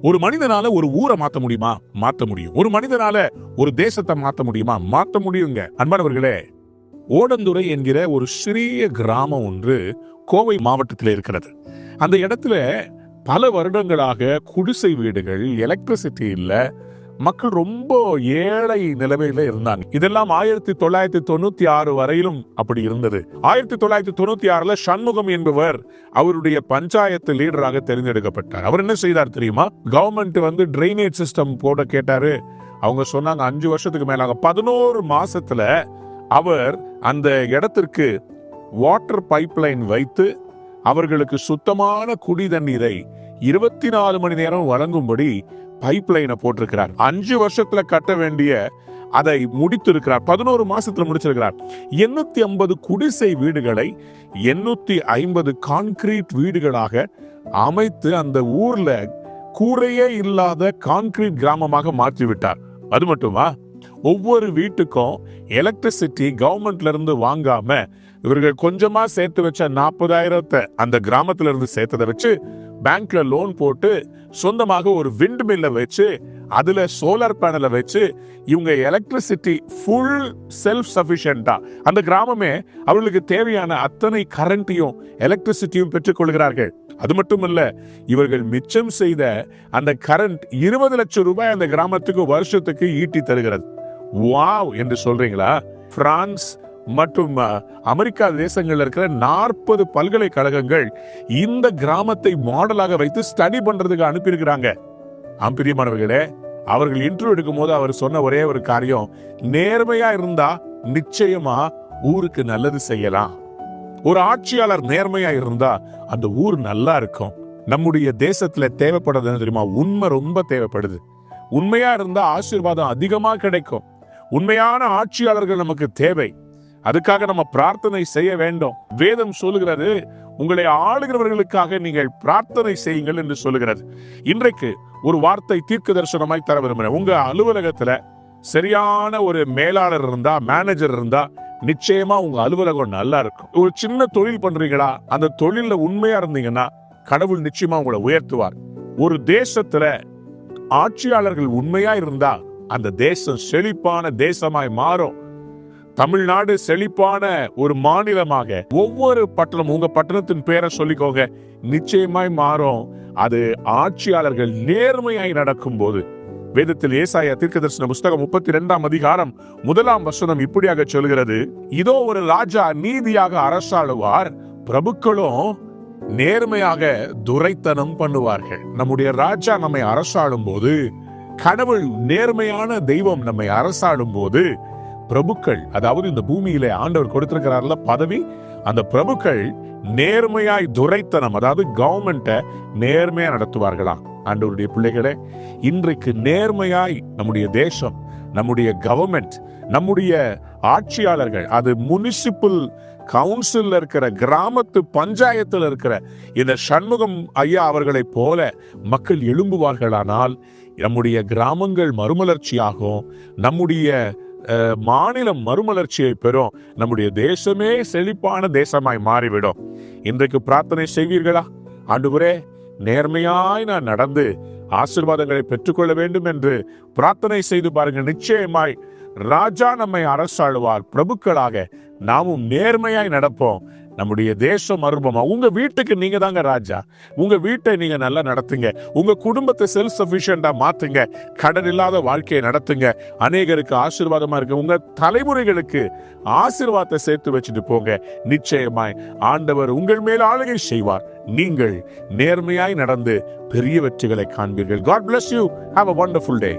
ஒரு மனிதனால ஒரு ஊரை மாத்த முடியுமா? மாத்த முடியும். ஒரு மனிதனால ஒரு தேசத்தை மாத்த முடியுமா? மாத்த முடியுங்க. அன்பானவர்களே, ஓடந்துறை என்கிற ஒரு சிறிய கிராமம் ஒன்று கோவை மாவட்டத்தில் இருக்கிறது. அந்த இடத்துல பல வருடங்களாக குடிசை வீடுகள், எலக்ட்ரிசிட்டி இல்ல, மக்கள் ரொம்ப ஏழை நிலைமையில இருந்தாங்க. இதெல்லாம் 1996 வரையிலும் அப்படி இருந்தது. 1996 சண்முகம் என்பவர் அவருடைய பஞ்சாயத்து லீடராக தேர்ந்தெடுக்கப்பட்டார். அவர் என்ன செய்தார் தெரியுமா? கவர்மெண்ட் டிரைனேஜ் சிஸ்டம் போட கேட்டாரு. அவங்க சொன்னாங்க 5 வருஷத்துக்கு மேலாக 11 மாசத்துல அவர் அந்த இடத்திற்கு வாட்டர் பைப்லைன் வைத்து அவர்களுக்கு சுத்தமான குடி தண்ணீரை 24 மணி நேரம் வழங்கும்படி பைப்லைனை போட்டிருக்கிறார். 5 வருஷத்துல கட்ட வேண்டிய அதை முடித்திருக்கிறார். 11 மாசத்துல முடிச்சிருக்கிறார். 850 குடிசை வீடுகளை 850 கான்கிரீட் வீடுகளாக அமைத்து அந்த ஊர்ல கூரையே இல்லாத கான்கிரீட் கிராமமாக மாற்றிவிட்டார். அது மட்டுமா, ஒவ்வொரு வீட்டுக்கும் எலக்ட்ரிசிட்டி கவர்மெண்ட்ல இருந்து வாங்காம இவர்கள் கொஞ்சமா சேர்த்து வச்ச 40,000 அந்த கிராமத்துல இருந்து சேர்த்ததை வச்சு பேங்க்ல லோன் போட்டு சொந்தமாக ஒரு விண்ட் மில்ல வச்சு அதுல சோலார் பேனலை வச்சு இவங்க எலக்ட்ரிசிட்டி ஃபுல் செல்ஃப் சஃபிஷியன்டா அந்த கிராமமே அவர்களுக்கு தேவையான அத்தனை கரண்டையும் எலக்ட்ரிசிட்டியும் பெற்றுக் கொள்கிறார்கள். அது மட்டுமல்ல, இவர்கள் மிச்சம் செய்த அந்த கரண்ட் 20 லட்சம் ரூபாய் அந்த கிராமத்துக்கு வருஷத்துக்கு ஈட்டி தருகிறது. வாவ் என்று சொல்றீங்களா? பிரான்ஸ் மற்றும் அமெரிக்கா தேசங்கள்ல இருக்கிற 40 பல்கலைக்கழகங்கள் இந்த கிராமத்தை மாடலாக வைத்து ஸ்டடி பண்றதுக்கு அனுப்பியிருக்கிறாங்க. பிரியமானவர்களே, அவர்கள் இன்டர்வியூ எடுக்கும் போது அவர் சொன்ன ஒரே ஒரு காரியம், நேர்மையா இருந்தா நிச்சயமா ஊருக்கு நல்லது செய்யலாம். ஒரு ஆட்சியாளர் நேர்மையா இருந்தா அந்த ஊர் நல்லா இருக்கும். நம்முடைய தேசத்துல தேவைப்படுறது தெரியுமா? உண்மை ரொம்ப தேவைப்படுது. உண்மையா இருந்தா ஆசீர்வாதம் அதிகமா கிடைக்கும். உண்மையான ஆட்சியாளர்கள் நமக்கு தேவை. அதுக்காக நம்ம பிரார்த்தனை செய்ய வேண்டும். வேதம் சொல்லுகிறது, உங்களை ஆளுகிறவர்களுக்காக நீங்கள் பிரார்த்தனை செய்யுங்கள் என்று சொல்லுகிறது. இன்றைக்கு ஒரு வார்த்தை தீர்க்க தரிசனமாய் தர விரும்புகிறேன். உங்க அலுவலகத்துல சரியான ஒரு மேலாளர் இருந்தா, மேனேஜர் இருந்தா நிச்சயமா உங்க அலுவலகம் நல்லா இருக்கும். ஒரு சின்ன தொழில் பண்றீங்களா, அந்த தொழில உண்மையா இருந்தீங்கன்னா கடவுள் நிச்சயமா உங்களை உயர்த்துவார். ஒரு தேசத்துல ஆட்சியாளர்கள் உண்மையா இருந்தா அந்த தேசம் செழிப்பான தேசமாய் மாறும். தமிழ்நாடு செழிப்பான ஒரு மாநிலமாக, ஒவ்வொரு பட்டணம், உங்க பட்டணத்தின் பேரை சொல்லிக்கோங்க, நிச்சயமாய் மாறும். அது ஆட்சியாளர்கள் நேர்மையாய் நடக்கும் போது. வேதத்தில் ஏசாயா தீர்க்கதரிசன புஸ்தகம் 32ஆம் அதிகாரம் 1ஆம் வசனம் இப்படியாக சொல்கிறது, இதோ ஒரு ராஜா நீதியாக அரசாளுவார், பிரபுக்களும் நேர்மையாக துரைத்தனம் பண்ணுவார்கள். நம்முடைய ராஜா நம்மை அரசாளும் போது, கடவுள் நேர்மையான தெய்வம் நம்மை அரசாளும் போது, பிரபுக்கள், அதாவது இந்த பூமியில ஆண்டவர் கொடுத்திருக்கிறார்ல பதவி, அந்த பிரபுக்கள் நேர்மையாய் துரைத்தனம், அதாவது கவர்மெண்ட்டை நேர்மையா நடத்துவார்களாம். ஆண்டவருடைய பிள்ளைகளே, இன்றைக்கு நேர்மையாய் நம்முடைய தேசம், நம்முடைய கவர்மெண்ட், நம்முடைய ஆட்சியாளர்கள், அது முனிசிபல் கவுன்சில் இருக்கிற, கிராமத்து பஞ்சாயத்தில் இருக்கிற இந்த சண்முகம் ஐயா அவர்களை போல மக்கள் எழும்புவார்களானால் நம்முடைய கிராமங்கள் மறுமலர்ச்சியாகும், நம்முடைய மாநிலம் மறுமலர்ச்சியை பெறும், நம்முடைய தேசமே செழிப்பான தேசமாய் மாறிவிடும். இன்றைக்கு பிரார்த்தனை செய்வீர்களா? ஆண்டவரே, நேர்மையாய் நான் நடந்து ஆசீர்வாதங்களை பெற்றுக்கொள்ள வேண்டும் என்று பிரார்த்தனை செய்து பாருங்கள். நிச்சயமாய் ராஜா நம்மை அரசாளுவார். பிரபுக்களாக நாமும் நேர்மையாய் நடப்போம். நம்முடைய தேசம் மறுபமா. உங்க வீட்டுக்கு நீங்க தாங்க ராஜா. உங்க வீட்டை நீங்க நல்லா நடத்துங்க. உங்க குடும்பத்தை செல்ஃப் சஃபிஷியண்டா மாத்துங்க. கடன் இல்லாத வாழ்க்கையை நடத்துங்க. அநேகருக்கு ஆசீர்வாதமா இருக்கு. உங்க தலைமுறைகளுக்கு ஆசீர்வாதத்தை சேர்த்து வச்சுட்டு போங்க. நிச்சயமாய் ஆண்டவர் உங்கள் மேல் ஆளுகை செய்வார். நீங்கள் நேர்மையாய் நடந்து பெரிய வெற்றிகளை காண்பீர்கள். God bless you. Have a wonderful day.